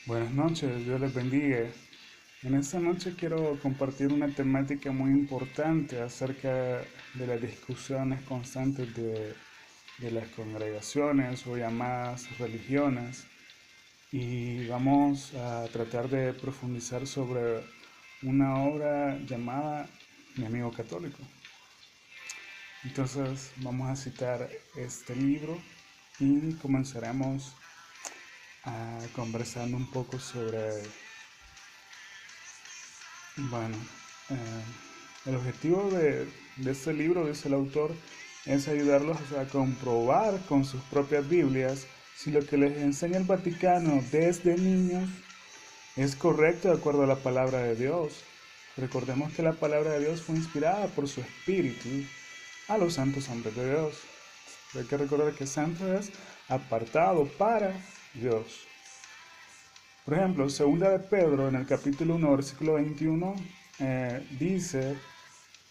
Buenas noches, Dios les bendiga. En esta noche quiero compartir una temática muy importante acerca de las discusiones constantes de las congregaciones o llamadas religiones y vamos a tratar de profundizar sobre una obra llamada Mi amigo católico. Entonces vamos a citar este libro y comenzaremos conversando un poco sobre. Bueno, eh, el objetivo de este libro, dice el autor, es ayudarlos a comprobar con sus propias Biblias si lo que les enseña el Vaticano desde niños es correcto de acuerdo a la palabra de Dios. Recordemos que la palabra de Dios fue inspirada por su espíritu a los santos hombres de Dios. Hay que recordar que santo es apartado para Dios. Por ejemplo, segunda de Pedro, en el capítulo 1, versículo 21, dice,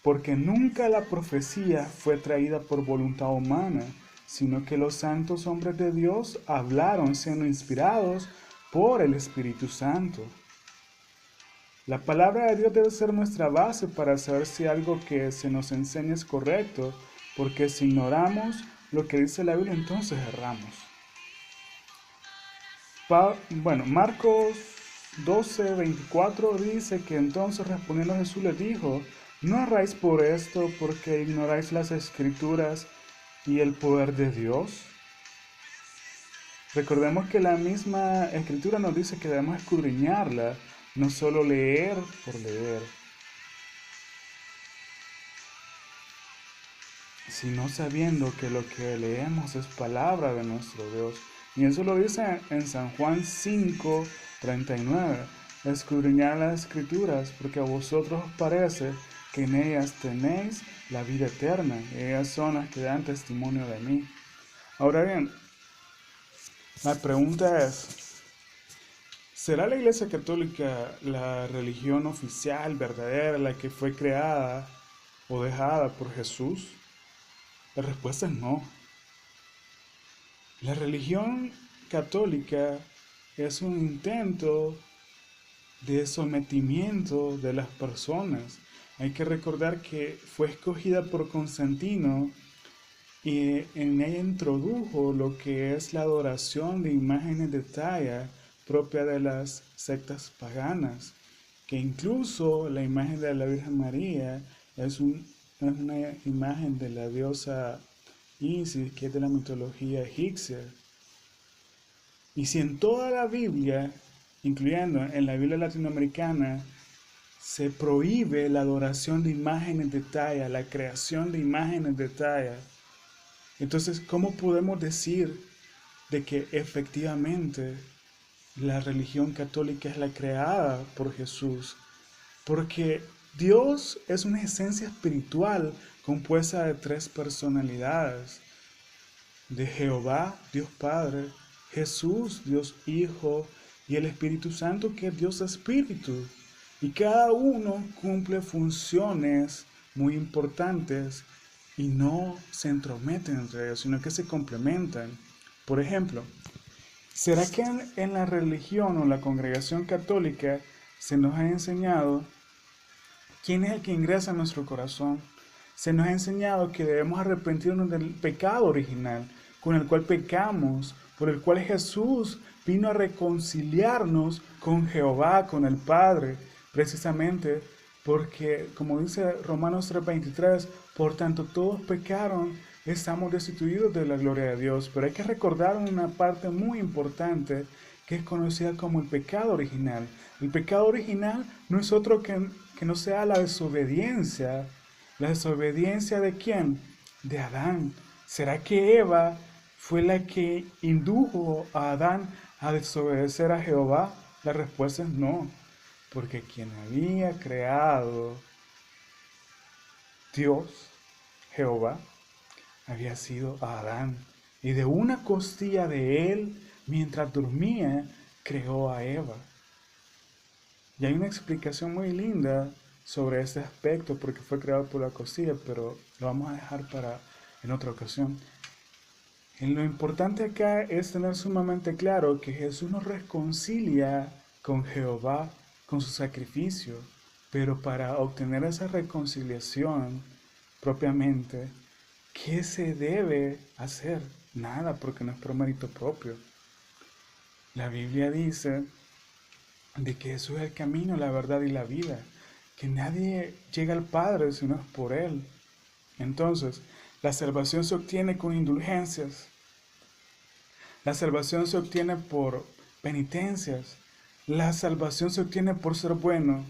porque nunca la profecía fue traída por voluntad humana, sino que los santos hombres de Dios hablaron siendo inspirados por el Espíritu Santo. La palabra de Dios debe ser nuestra base para saber si algo que se nos enseña es correcto, porque si ignoramos lo que dice la Biblia, entonces erramos. Bueno, Marcos 12:24 dice que entonces respondiendo Jesús les dijo, no erráis por esto porque ignoráis las escrituras y el poder de Dios. Recordemos que la misma escritura nos dice que debemos escudriñarla, no solo leer por leer, sino sabiendo que lo que leemos es palabra de nuestro Dios. Y eso lo dice en San Juan 5:39. Escudriñad las escrituras, porque a vosotros os parece que en ellas tenéis la vida eterna, y ellas son las que dan testimonio de mí. Ahora bien, la pregunta es, ¿será la Iglesia Católica la religión oficial, verdadera, la que fue creada o dejada por Jesús? La respuesta es no. La religión católica es un intento de sometimiento de las personas. Hay que recordar que fue escogida por Constantino y en ella introdujo lo que es la adoración de imágenes de talla propia de las sectas paganas, que incluso la imagen de la Virgen María es una imagen de la diosa Isis, que es de la mitología egipcia. Y si en toda la Biblia, incluyendo en la Biblia latinoamericana, se prohíbe la adoración de imágenes de talla, la creación de imágenes de talla, entonces, ¿cómo podemos decir de que efectivamente la religión católica es la creada por Jesús? Porque Dios es una esencia espiritual compuesta de tres personalidades: de Jehová, Dios Padre, Jesús, Dios Hijo, y el Espíritu Santo, que es Dios Espíritu. Y cada uno cumple funciones muy importantes y no se entrometen entre ellos, sino que se complementan. Por ejemplo, ¿será que en la religión o la congregación católica se nos ha enseñado quién es el que ingresa a nuestro corazón? Se nos ha enseñado que debemos arrepentirnos del pecado original con el cual pecamos, por el cual Jesús vino a reconciliarnos con Jehová, con el Padre, precisamente porque, como dice Romanos 3:23, por tanto todos pecaron, estamos destituidos de la gloria de Dios. Pero hay que recordar una parte muy importante que es conocida como el pecado original. El pecado original no es otro que no sea la desobediencia. ¿La desobediencia de quién? De Adán. ¿Será que Eva fue la que indujo a Adán a desobedecer a Jehová? La respuesta es no, porque quien había creado Dios, Jehová, había sido a Adán. Y de una costilla de él, mientras dormía, creó a Eva. Y hay una explicación muy linda sobre este aspecto porque fue creado por la costilla, pero lo vamos a dejar para en otra ocasión. Y lo importante acá es tener sumamente claro que Jesús nos reconcilia con Jehová, con su sacrificio, pero para obtener esa reconciliación propiamente, ¿qué se debe hacer? Nada, porque no es por mérito propio. La Biblia dice de que Jesús es el camino, la verdad y la vida, que nadie llega al Padre si no es por Él. Entonces, la salvación se obtiene con indulgencias, la salvación se obtiene por penitencias, la salvación se obtiene por ser bueno,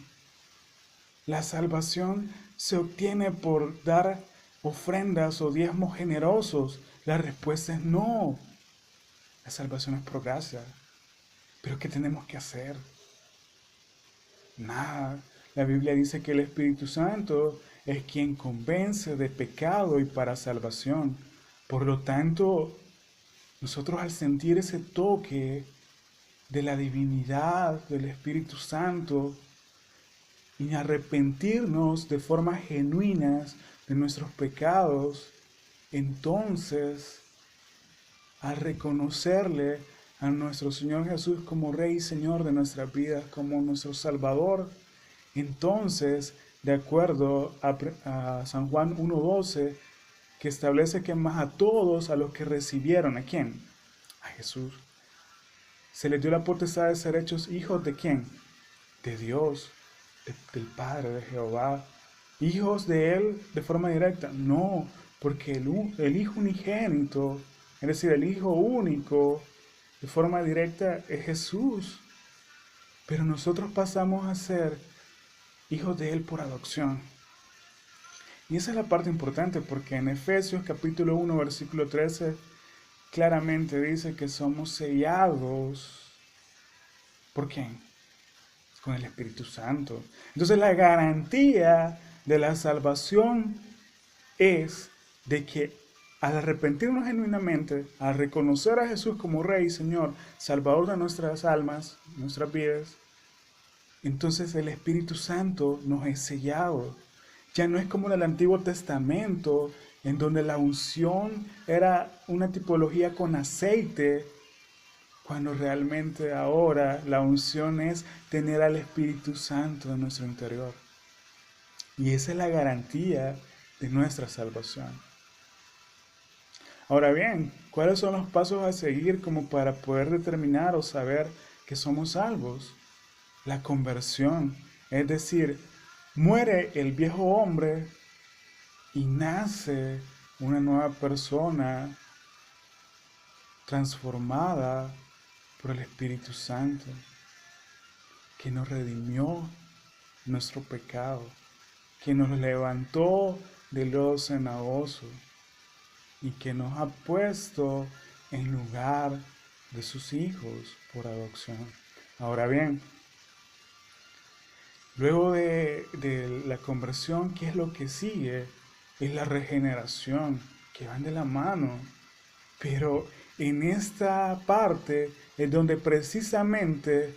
la salvación se obtiene por dar ofrendas o diezmos generosos. La respuesta es no. La salvación es por gracia. Pero ¿qué tenemos que hacer? Nada. La Biblia dice que el Espíritu Santo es quien convence de pecado y para salvación. Por lo tanto, nosotros al sentir ese toque de la divinidad del Espíritu Santo y arrepentirnos de formas genuinas de nuestros pecados, entonces, al reconocerle a nuestro Señor Jesús como Rey y Señor de nuestras vidas, como nuestro Salvador, entonces, de acuerdo a San Juan 1:12, que establece que más a todos a los que recibieron, ¿a quién? A Jesús. Se les dio la potestad de ser hechos hijos ¿de quién? De Dios, del Padre, de Jehová. ¿Hijos de Él de forma directa? No, porque el Hijo unigénito, es decir, el Hijo único, de forma directa es Jesús. Pero nosotros pasamos a ser hijos de Él por adopción. Y esa es la parte importante porque en Efesios capítulo 1 versículo 13 claramente dice que somos sellados. ¿Por quién? Con el Espíritu Santo. Entonces la garantía de la salvación es de que al arrepentirnos genuinamente, al reconocer a Jesús como Rey y Señor, Salvador de nuestras almas, nuestras vidas, entonces el Espíritu Santo nos es sellado. Ya no es como en el Antiguo Testamento, en donde la unción era una tipología con aceite, cuando realmente ahora la unción es tener al Espíritu Santo en nuestro interior. Y esa es la garantía de nuestra salvación. Ahora bien, ¿cuáles son los pasos a seguir como para poder determinar o saber que somos salvos? La conversión, es decir, muere el viejo hombre y nace una nueva persona transformada por el Espíritu Santo, que nos redimió nuestro pecado, que nos levantó del lodo cenagoso y que nos ha puesto en lugar de sus hijos por adopción. Ahora bien, luego de la conversión, ¿qué es lo que sigue? Es la regeneración, que van de la mano. Pero en esta parte es donde precisamente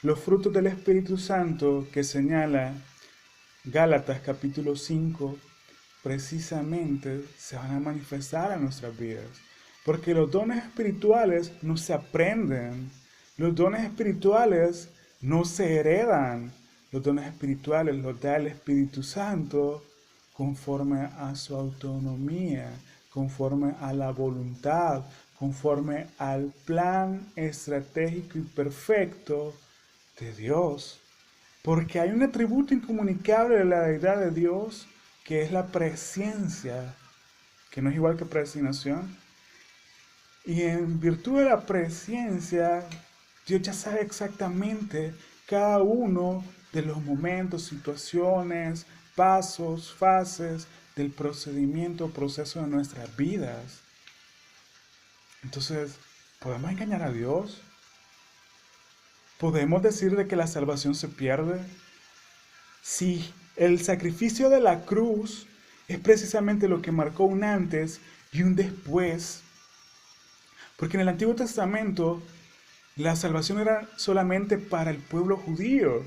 los frutos del Espíritu Santo que señala Gálatas capítulo 5, precisamente se van a manifestar en nuestras vidas. Porque los dones espirituales no se aprenden, los dones espirituales no se heredan, los dones espirituales los da el Espíritu Santo conforme a su autonomía, conforme a la voluntad, conforme al plan estratégico y perfecto de Dios. Porque hay un atributo incomunicable de la deidad de Dios, que es la presencia, que no es igual que predestinación. Y en virtud de la presencia, Dios ya sabe exactamente cada uno de los momentos, situaciones, pasos, fases del procedimiento, proceso de nuestras vidas. Entonces, ¿podemos engañar a Dios? ¿Podemos decir de que la salvación se pierde? Sí, el sacrificio de la cruz es precisamente lo que marcó un antes y un después. Porque en el Antiguo Testamento la salvación era solamente para el pueblo judío,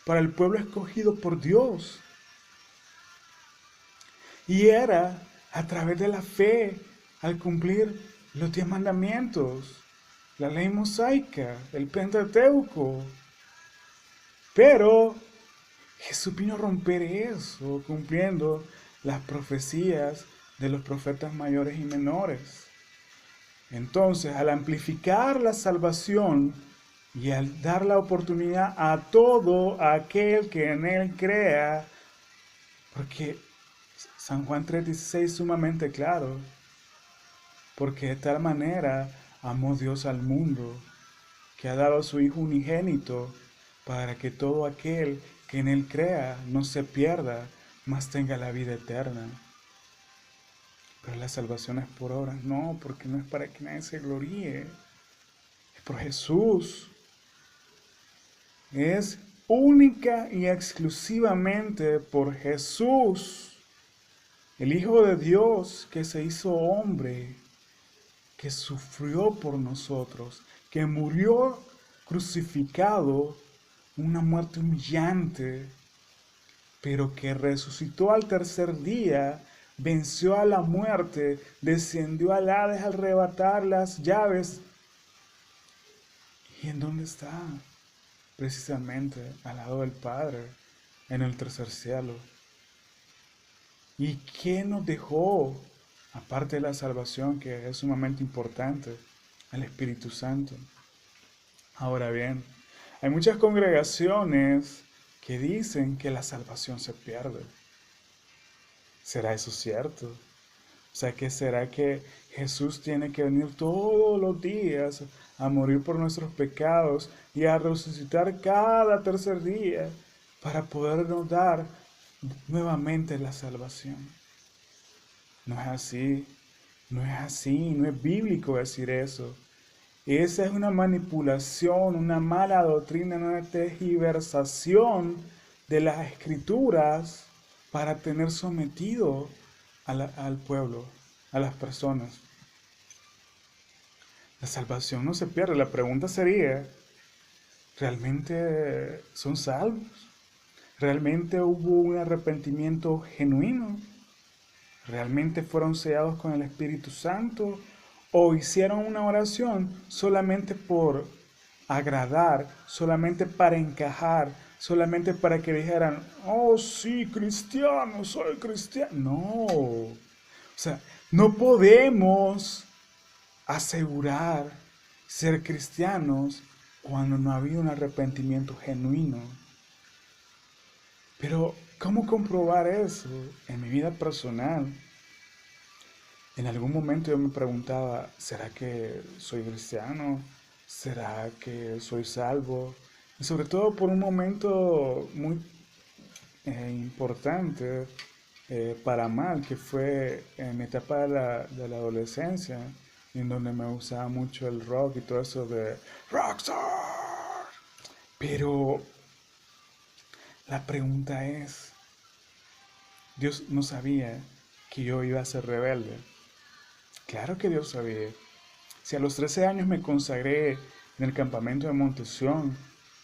para el pueblo escogido por Dios. Y era a través de la fe, al cumplir los 10 mandamientos, la ley mosaica, el Pentateuco. Pero Jesús vino a romper eso, cumpliendo las profecías de los profetas mayores y menores. Entonces, al amplificar la salvación y al dar la oportunidad a todo aquel que en él crea, porque San Juan 3:16 es sumamente claro, porque de tal manera amó Dios al mundo, que ha dado a su Hijo unigénito, para que todo aquel que en él crea no se pierda, mas tenga la vida eterna. Pero la salvación es por obras, no, porque no es para que nadie se gloríe, es por Jesús. Es única y exclusivamente por Jesús, el Hijo de Dios que se hizo hombre, que sufrió por nosotros, que murió crucificado, una muerte humillante, pero que resucitó al tercer día, venció a la muerte, descendió al Hades al arrebatar las llaves. ¿Y en dónde está? Precisamente al lado del Padre, en el tercer cielo. ¿Y qué nos dejó? Aparte de la salvación, que es sumamente importante, el Espíritu Santo. Ahora bien, hay muchas congregaciones que dicen que la salvación se pierde. ¿Será eso cierto? O sea, ¿qué será que Jesús tiene que venir todos los días a morir por nuestros pecados y a resucitar cada tercer día para podernos dar nuevamente la salvación? No es así, no es así, no es bíblico decir eso. Esa es una manipulación, una mala doctrina, una tergiversación de las escrituras para tener sometido al pueblo, a las personas. La salvación no se pierde. La pregunta sería, ¿realmente son salvos? ¿Realmente hubo un arrepentimiento genuino? ¿Realmente fueron sellados con el Espíritu Santo? ¿O hicieron una oración solamente por agradar, solamente para encajar, solamente para que dijeran, oh sí, cristiano, soy cristiano? No. O sea, no podemos asegurar ser cristianos cuando no ha habido un arrepentimiento genuino. Pero, ¿cómo comprobar eso? En mi vida personal, en algún momento yo me preguntaba, ¿será que soy cristiano? ¿Será que soy salvo? Y sobre todo por un momento muy importante para mal, que fue en mi etapa de la adolescencia, en donde me gustaba mucho el rock y todo eso de Rockstar. Pero la pregunta es, Dios no sabía que yo iba a ser rebelde. Claro que Dios sabía. Si a los 13 años me consagré en el campamento de Montesión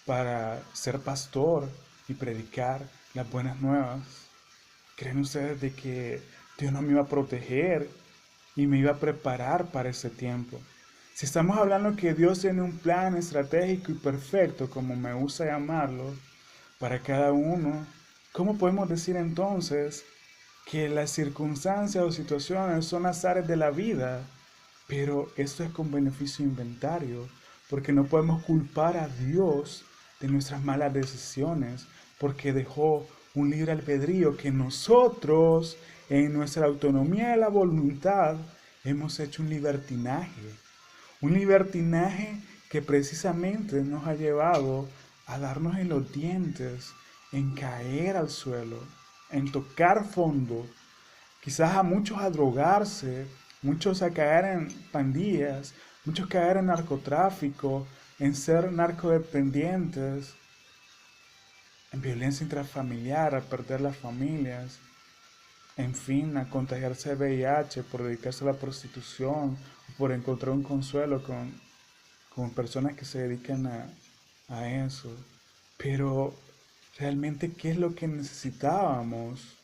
para ser pastor y predicar las buenas nuevas, ¿creen ustedes de que Dios no me iba a proteger y me iba a preparar para ese tiempo? Si estamos hablando que Dios tiene un plan estratégico y perfecto, como me gusta llamarlo, para cada uno, ¿cómo podemos decir entonces que las circunstancias o situaciones son azares de la vida? Pero esto es con beneficio inventario, porque no podemos culpar a Dios de nuestras malas decisiones, porque dejó un libre albedrío que nosotros, en nuestra autonomía de la voluntad, hemos hecho un libertinaje. Un libertinaje que precisamente nos ha llevado a darnos en los dientes, en caer al suelo, en tocar fondo, quizás a muchos a drogarse, muchos a caer en pandillas, muchos caer en narcotráfico, en ser narcodependientes, en violencia intrafamiliar, a perder las familias, en fin, a contagiarse de VIH por dedicarse a la prostitución, o por encontrar un consuelo con personas que se dedican a eso. Pero realmente, ¿qué es lo que necesitábamos?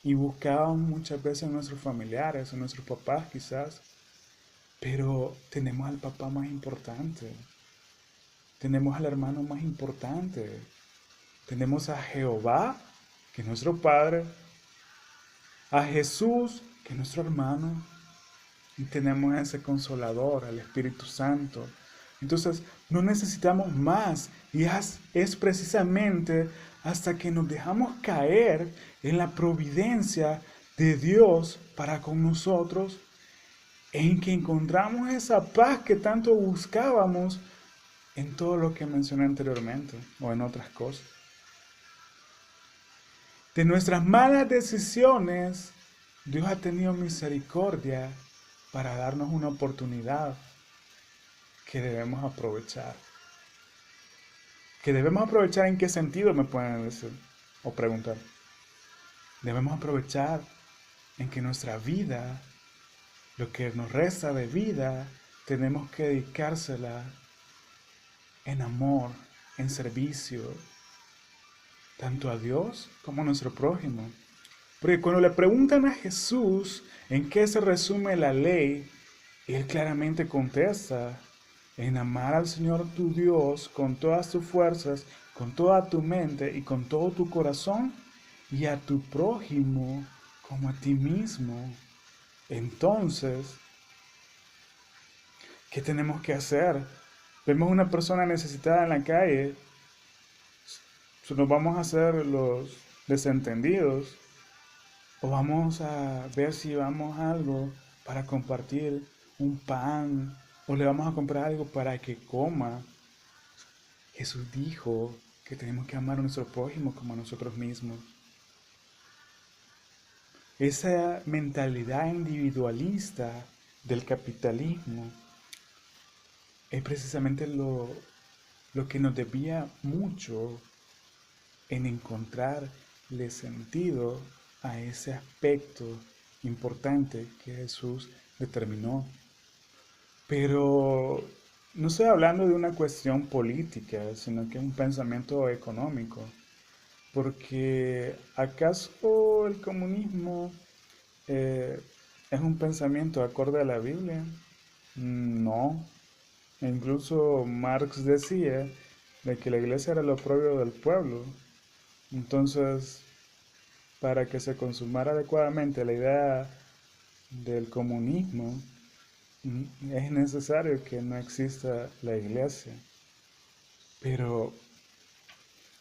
Y buscábamos muchas veces en nuestros familiares, en nuestros papás quizás. pero tenemos al papá más importante, tenemos al hermano más importante, tenemos a Jehová, que es nuestro Padre, a Jesús, que es nuestro hermano, y tenemos a ese consolador, al Espíritu Santo. Entonces, no necesitamos más. Y es precisamente hasta que nos dejamos caer en la providencia de Dios para con nosotros, en que encontramos esa paz que tanto buscábamos en todo lo que mencioné anteriormente o en otras cosas. De nuestras malas decisiones, Dios ha tenido misericordia para darnos una oportunidad que debemos aprovechar. ¿Que debemos aprovechar en qué sentido, me pueden decir o preguntar? Debemos aprovechar en que nuestra vida, lo que nos resta de vida, tenemos que dedicársela en amor, en servicio, tanto a Dios como a nuestro prójimo. Porque cuando le preguntan a Jesús en qué se resume la ley, Él claramente contesta, en amar al Señor tu Dios con todas tus fuerzas, con toda tu mente y con todo tu corazón, y a tu prójimo como a ti mismo. Entonces, ¿qué tenemos que hacer? Vemos una persona necesitada en la calle, nos vamos a hacer los desentendidos o vamos a ver si vamos a algo para compartir un pan o le vamos a comprar algo para que coma. Jesús dijo que tenemos que amar a nuestro prójimo como a nosotros mismos. Esa mentalidad individualista del capitalismo es precisamente lo que nos desvía mucho en encontrarle sentido a ese aspecto importante que Jesús determinó. Pero no estoy hablando de una cuestión política, sino que es un pensamiento económico. Porque ¿acaso el comunismo es un pensamiento acorde a la Biblia? No. E incluso Marx decía de que la iglesia era lo propio del pueblo. Entonces, para que se consumara adecuadamente la idea del comunismo, es necesario que no exista la iglesia. Pero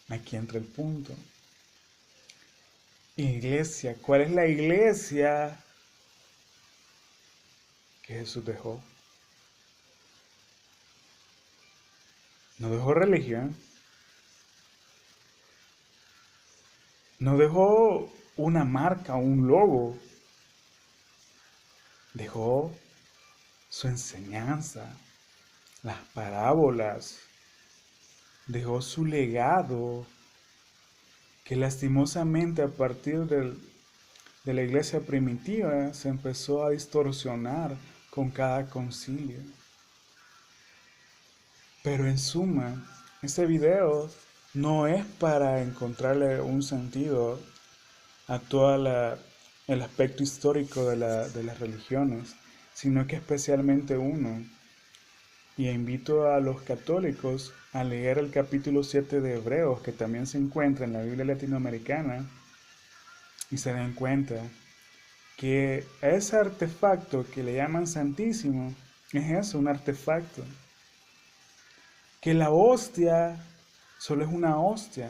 aquí entra el punto. Iglesia, ¿cuál es la iglesia que Jesús dejó? No dejó religión, no dejó una marca, un logo, dejó su enseñanza, las parábolas, dejó su legado que lastimosamente a partir de la iglesia primitiva se empezó a distorsionar con cada concilio. Pero en suma, este video no es para encontrarle un sentido a todo el aspecto histórico de las religiones, sino que especialmente uno. Y invito a los católicos a leer el capítulo 7 de Hebreos, que también se encuentra en la Biblia latinoamericana, y se den cuenta que ese artefacto que le llaman santísimo es eso, un artefacto. Que la hostia solo es una hostia.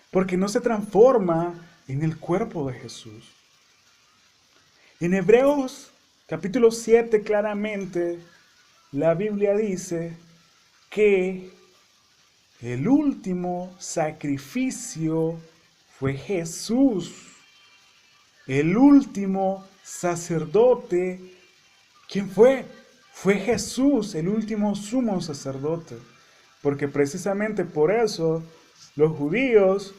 Porque no se transforma en el cuerpo de Jesús. En Hebreos capítulo 7 claramente la Biblia dice que el último sacrificio fue Jesús. El último sacerdote, ¿quién fue? Fue Jesús, el último sumo sacerdote. Porque precisamente por eso los judíos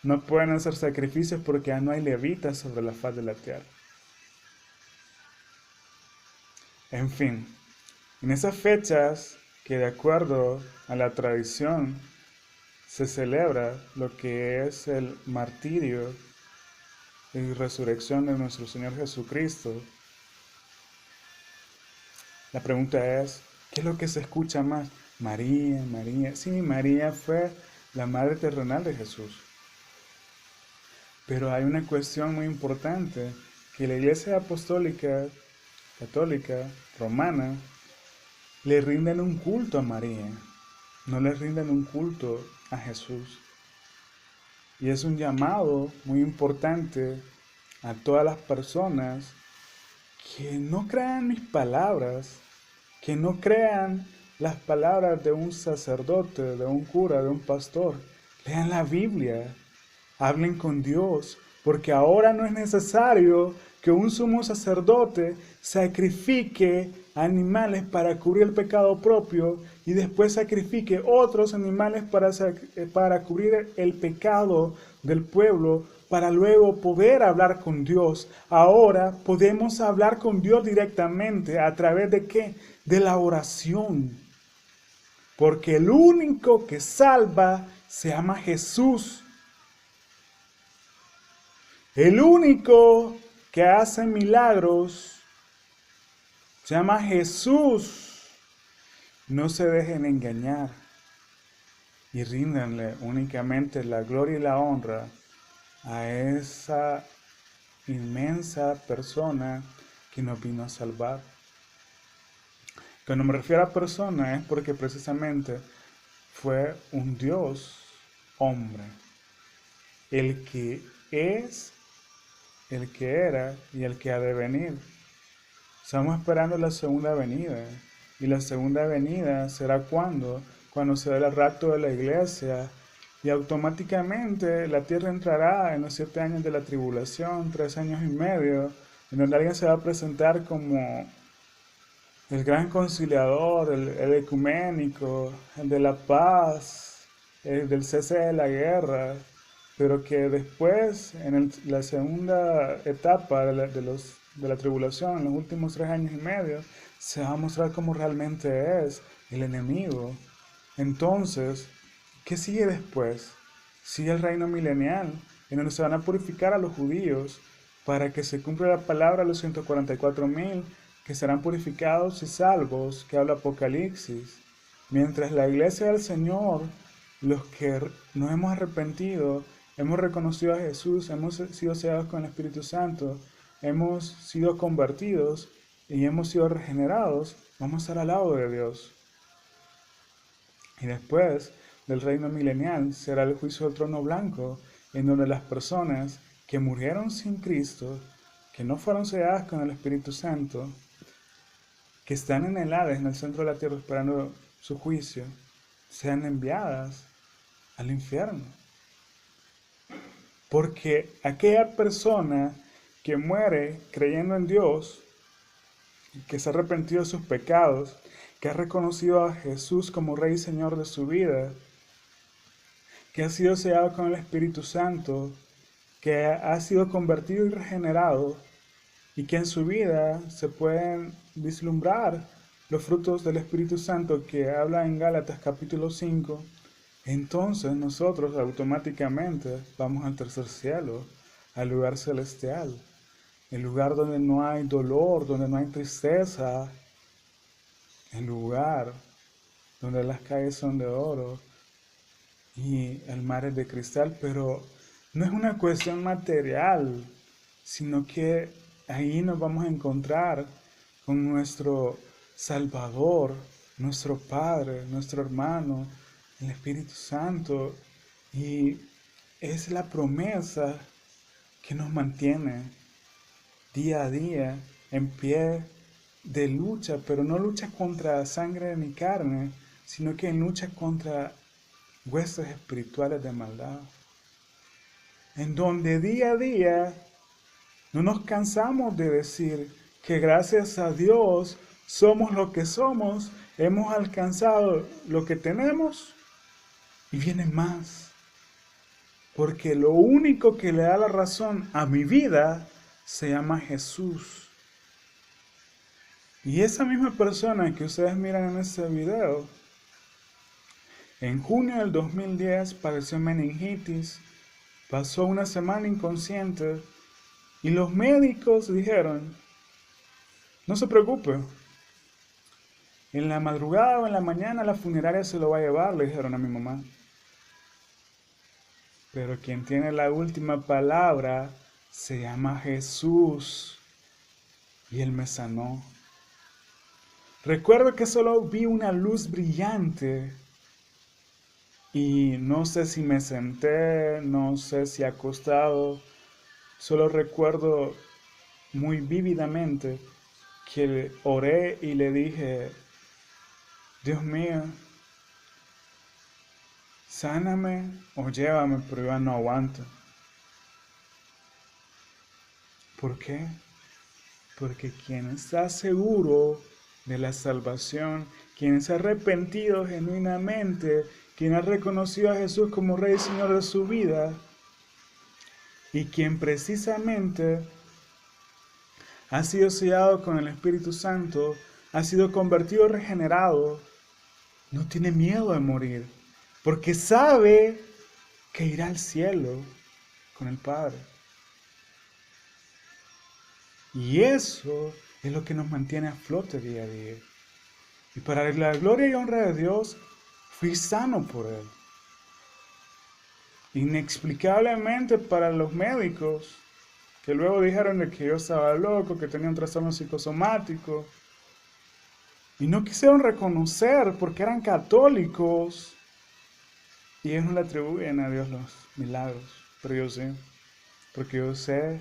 no pueden hacer sacrificios porque ya no hay levitas sobre la faz de la tierra. En fin, en esas fechas que de acuerdo a la tradición se celebra lo que es el martirio y resurrección de nuestro Señor Jesucristo, la pregunta es, ¿qué es lo que se escucha más? María, María. Sí, María fue la madre terrenal de Jesús. Pero hay una cuestión muy importante, que la Iglesia Apostólica, Católica, Romana, le rinden un culto a María, no le rinden un culto a Jesús. Y es un llamado muy importante a todas las personas que no crean mis palabras, que no crean las palabras de un sacerdote, de un cura, de un pastor. Lean la Biblia, hablen con Dios, porque ahora no es necesario que un sumo sacerdote sacrifique animales para cubrir el pecado propio y después sacrifique otros animales para cubrir el pecado del pueblo, para luego poder hablar con Dios. Ahora podemos hablar con Dios directamente. ¿A través de qué? De la oración. Porque el único que salva se llama Jesús. El único que hace milagros se llama Jesús. No se dejen engañar y ríndanle únicamente la gloria y la honra a esa inmensa persona que nos vino a salvar. Cuando me refiero a persona es porque precisamente fue un Dios hombre, el que es, el que era y el que ha de venir. Estamos esperando la segunda venida. Y la segunda venida será cuando se dé el rapto de la iglesia. Y automáticamente la tierra entrará en los 7 años de la tribulación, 3 años y medio, en donde alguien se va a presentar como el gran conciliador, el ecuménico, el de la paz, el del cese de la guerra, pero que después, en la segunda etapa de la tribulación, en los últimos 3 años y medio, se va a mostrar cómo realmente es el enemigo. Entonces, ¿qué sigue después? Sigue el reino milenial, en donde se van a purificar a los judíos para que se cumpla la palabra de los 144,000 que serán purificados y salvos, que habla Apocalipsis. Mientras la iglesia del Señor, los que nos hemos arrepentido, hemos reconocido a Jesús, hemos sido sellados con el Espíritu Santo, hemos sido convertidos y hemos sido regenerados, vamos a estar al lado de Dios. Y después del reino milenial será el juicio del trono blanco, en donde las personas que murieron sin Cristo, que no fueron selladas con el Espíritu Santo, que están en el Hades, en el centro de la tierra esperando su juicio, sean enviadas al infierno. Porque aquella persona que muere creyendo en Dios, que se ha arrepentido de sus pecados, que ha reconocido a Jesús como Rey y Señor de su vida, que ha sido sellado con el Espíritu Santo, que ha sido convertido y regenerado, y que en su vida se pueden vislumbrar los frutos del Espíritu Santo que habla en Gálatas capítulo 5, entonces nosotros automáticamente vamos al tercer cielo, al lugar celestial, el lugar donde no hay dolor, donde no hay tristeza, el lugar donde las calles son de oro y el mar es de cristal, pero no es una cuestión material, sino que ahí nos vamos a encontrar con nuestro Salvador, nuestro Padre, nuestro hermano, el Espíritu Santo. Y es la promesa que nos mantiene día a día en pie de lucha, pero no lucha contra sangre ni carne, sino que en lucha contra huestes espirituales de maldad. En donde día a día no nos cansamos de decir que gracias a Dios somos lo que somos, hemos alcanzado lo que tenemos y viene más. Porque lo único que le da la razón a mi vida se llama Jesús. Y esa misma persona que ustedes miran en este video, en junio del 2010 padeció meningitis, pasó una semana inconsciente Y los médicos dijeron, no se preocupe, en la madrugada o en la mañana la funeraria se lo va a llevar, le dijeron a mi mamá. Pero quien tiene la última palabra se llama Jesús y Él me sanó. Recuerdo que solo vi una luz brillante y no sé si me senté, no sé si acostado, solo recuerdo muy vívidamente que oré y le dije, Dios mío, sáname o llévame, pero yo no aguanto. ¿Por qué? Porque quien está seguro de la salvación, quien se ha arrepentido genuinamente, quien ha reconocido a Jesús como Rey y Señor de su vida, y quien precisamente ha sido sellado con el Espíritu Santo, ha sido convertido, regenerado, no tiene miedo de morir, porque sabe que irá al cielo con el Padre. Y eso es lo que nos mantiene a flote día a día. Y para la gloria y honra de Dios, fui sano por Él. Inexplicablemente para los médicos, que luego dijeron de que yo estaba loco, que tenía un trastorno psicosomático, y no quisieron reconocer porque eran católicos, y ellos no le atribuyen a Dios los milagros, pero yo sí, porque yo sé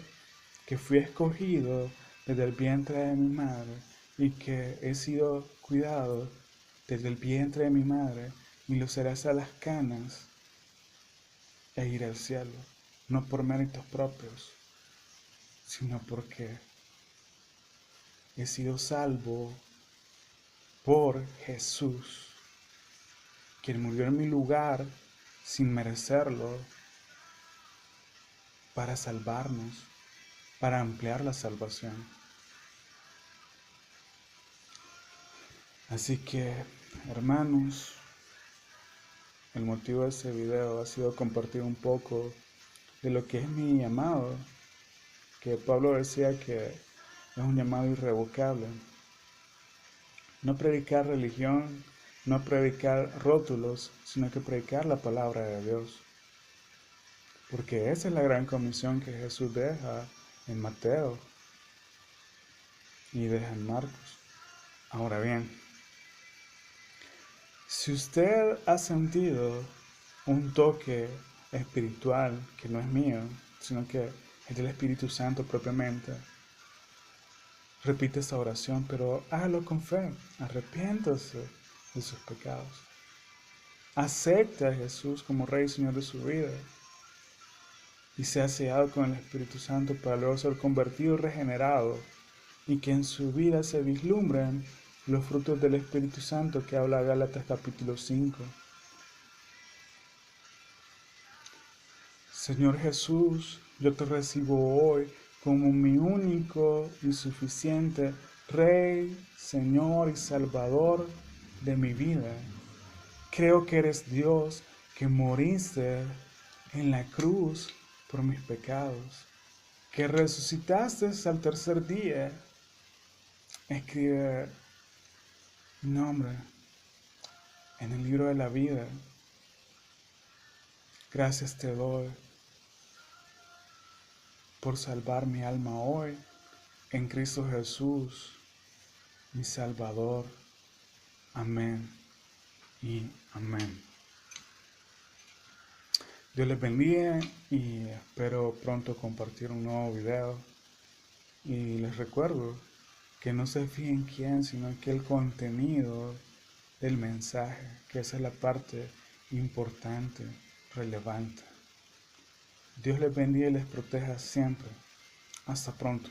que fui escogido desde el vientre de mi madre y que he sido cuidado desde el vientre de mi madre y lo seré hasta las canas e ir al cielo, no por méritos propios, sino porque he sido salvo por Jesús, quien murió en mi lugar sin merecerlo para salvarnos, para ampliar la salvación. Así que, hermanos, el motivo de este video ha sido compartir un poco de lo que es mi llamado, que Pablo decía que es un llamado irrevocable. No predicar religión, no predicar rótulos, sino que predicar la palabra de Dios. Porque esa es la gran comisión que Jesús deja en Mateo y deja en Marcos. Ahora bien, si usted ha sentido un toque espiritual que no es mío, sino que es del Espíritu Santo propiamente, repite esta oración, pero hágalo con fe, arrepiéntase de sus pecados. Acepte a Jesús como Rey y Señor de su vida y sea sellado con el Espíritu Santo para luego ser convertido y regenerado y que en su vida se vislumbren los frutos del Espíritu Santo que habla Gálatas capítulo 5. Señor Jesús, yo te recibo hoy como mi único y suficiente Rey, Señor y Salvador de mi vida. Creo que eres Dios, que moriste en la cruz por mis pecados, que resucitaste al tercer día. Escribe mi nombre en el libro de la vida. Gracias te doy por salvar mi alma hoy en Cristo Jesús, mi Salvador. Amén y amén. Dios les bendiga y espero pronto compartir un nuevo video. Y les recuerdo que no se fijen quién, sino que el contenido del mensaje, que esa es la parte importante, relevante. Dios les bendiga y les proteja siempre. Hasta pronto.